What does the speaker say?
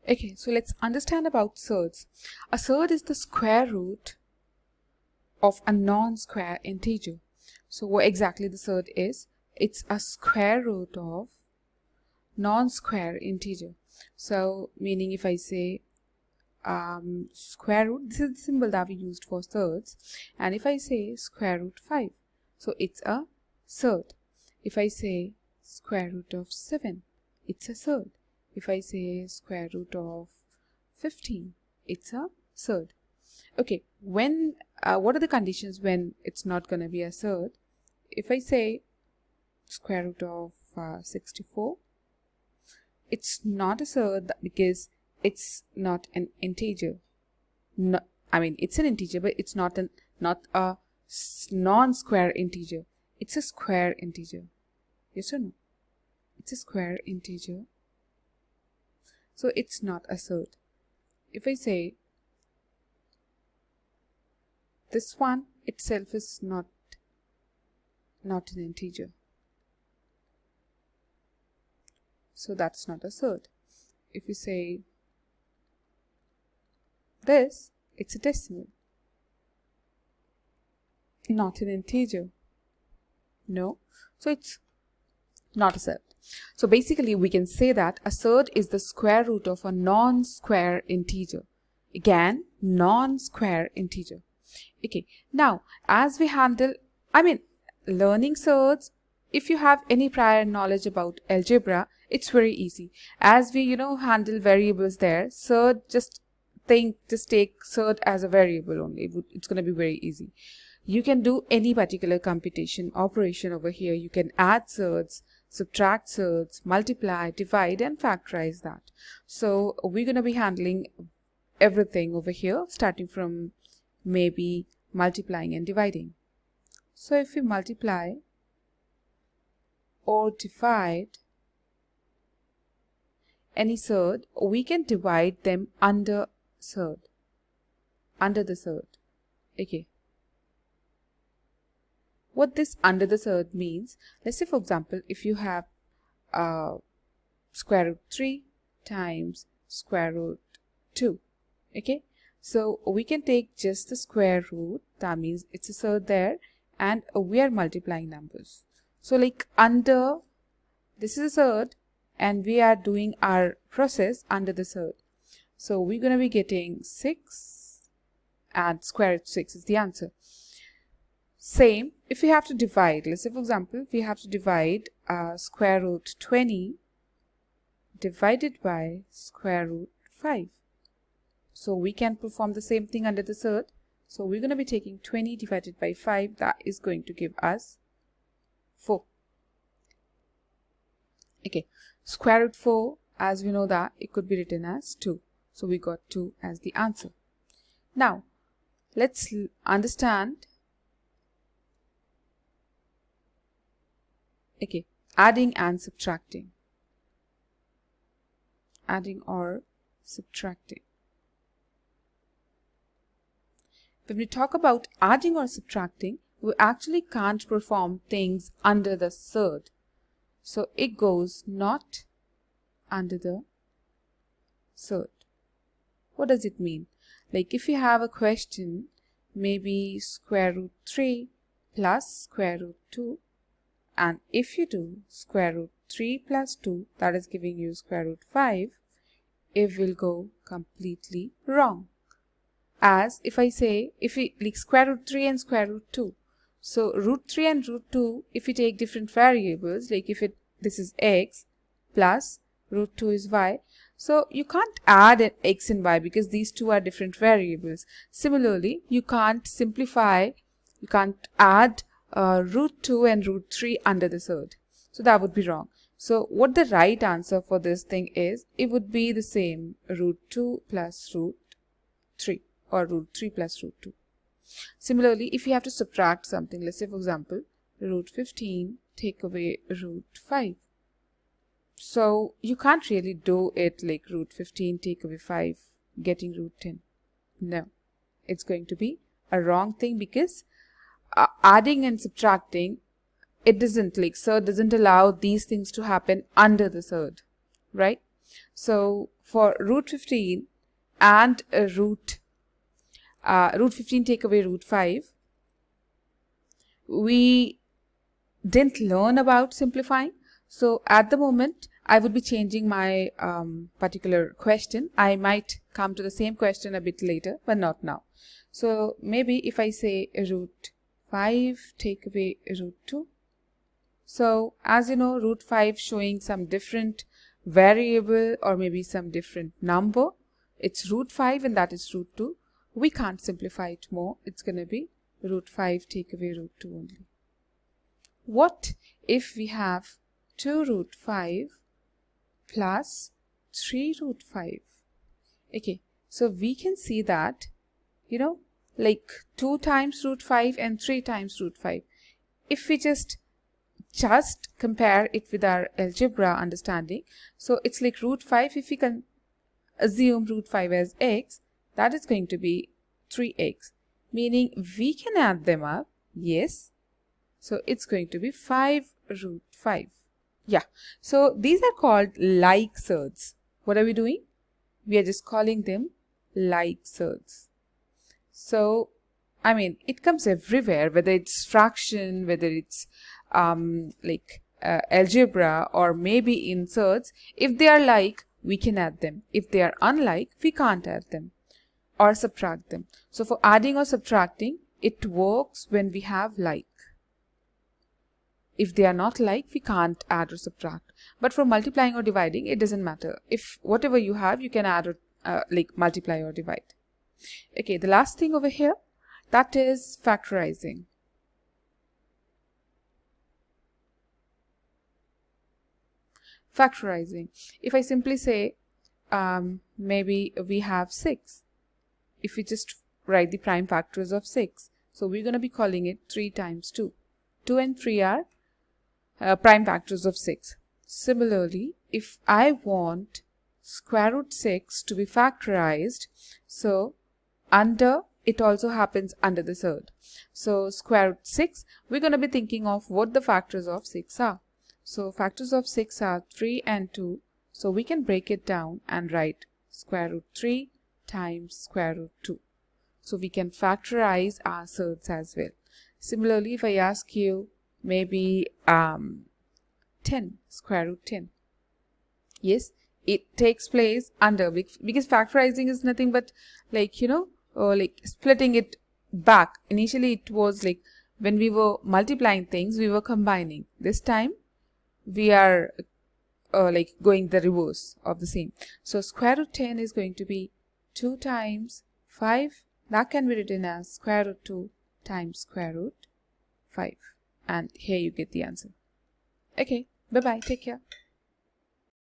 Okay, so let's understand about surds. A surd is the square root of a non-square integer. So what exactly the surd is? It's a square root of non-square integer. So meaning if I say square root, this is the symbol that we used for surds, and if I say square root 5, so it's a surd. If I say square root of 7, it's a surd. If I say square root of 15, it's a surd. Okay, when what are the conditions when it's not going to be a surd? If I say square root of 64, it's not a surd because it's not an integer. No, I mean it's an integer, but it's not a non-square integer. It's a square integer. Yes or no? It's a square integer. So it's not a surd. If I say this one itself is not an integer, so that's not a surd. If you say this, it's a decimal, not an integer. No, so it's not a surd. So basically we can say that a surd is the square root of a non-square integer. Again, non-square integer. Okay, now as we handle, learning surds, if you have any prior knowledge about algebra, it's very easy. As we handle variables there, surd, just take surd as a variable only. It's going to be very easy. You can do any particular computation operation over here. You can add surds, subtract surds, multiply, divide, and factorize that. So we're going to be handling everything over here, starting from maybe multiplying and dividing. So if we multiply or divide any surd, we can divide them under the surd. Okay. What this under the surd means, let's say for example, if you have square root 3 times square root 2, okay, so we can take just the square root, that means it's a surd there, and we are multiplying numbers. So like under, this is a surd and we are doing our process under the surd. So we're going to be getting 6 and square root 6 is the answer. Same, if we have to divide, let's say for example, we have to divide square root 20 divided by square root 5. So we can perform the same thing under the surd. So we're going to be taking 20 divided by 5, that is going to give us 4. Okay, square root 4, as we know that it could be written as 2. So we got 2 as the answer. Now, let's understand. Okay, adding and subtracting. Adding or subtracting. When we talk about adding or subtracting, we actually can't perform things under the surd. So it goes not under the surd. What does it mean? Like if you have a question, maybe square root 3 plus square root 2, and if you do square root 3 plus 2, that is giving you square root 5, it will go completely wrong. As if I say, if we like square root 3 and square root 2. So root 3 and root 2, if we take different variables, like if this is x plus root 2 is y. So you can't add an x and y because these two are different variables. Similarly, you can't simplify, you can't add root 2 and root 3 under the surd. So that would be wrong. So what the right answer for this thing is, it would be the same, root 2 plus root 3 or root 3 plus root 2. Similarly, if you have to subtract something, let's say for example, root 15 take away root 5. So you can't really do it like root 15 take away 5 getting root 10. No, it's going to be a wrong thing because adding and subtracting, it doesn't, surd doesn't allow these things to happen under the surd, right? So for root 15 and root 15 take away root 5, we didn't learn about simplifying. So at the moment I would be changing my particular question. I might come to the same question a bit later, but not now. So maybe if I say root 5 take away root 2. So as you know, root 5 showing some different variable or maybe some different number. It's root 5 and that is root 2. We can't simplify it more. It's going to be root 5 take away root 2 only. What if we have 2 root 5 plus 3 root 5? Okay, so we can see that, like 2 times root 5 and 3 times root 5. If we just compare it with our algebra understanding, so it's like root 5, if we can assume root 5 as x, that is going to be 3x, meaning we can add them up. Yes, so it's going to be 5 root 5. Yeah, so these are called like surds. What are we doing? We are just calling them like surds. So I mean, it comes everywhere, whether it's fraction, whether it's algebra, or maybe in surds. If they are like, we can add them. If they are unlike, we can't add them or subtract them. So for adding or subtracting, it works when we have like. If they are not like, we can't add or subtract. But for multiplying or dividing, it doesn't matter. If whatever you have, you can add or multiply or divide. Okay, the last thing over here, that is factorizing. Factorizing. If I simply say, maybe we have 6. If we just write the prime factors of 6, so we're going to be calling it 3 times 2. 2 and 3 are prime factors of 6. Similarly, if I want square root 6 to be factorized, so it also happens under the surd. So square root 6, we're going to be thinking of what the factors of 6 are. So factors of 6 are 3 and 2. So we can break it down and write square root 3 times square root 2. So we can factorize our surds as well. Similarly, if I ask you maybe 10, square root 10. Yes, it takes place under, because factorizing is nothing but splitting it back. Initially it was like when we were multiplying things, we were combining. This time we are going the reverse of the same. So square root 10 is going to be 2 times 5. That can be written as square root 2 times square root 5. And here you get the answer. Okay, bye-bye. Take care.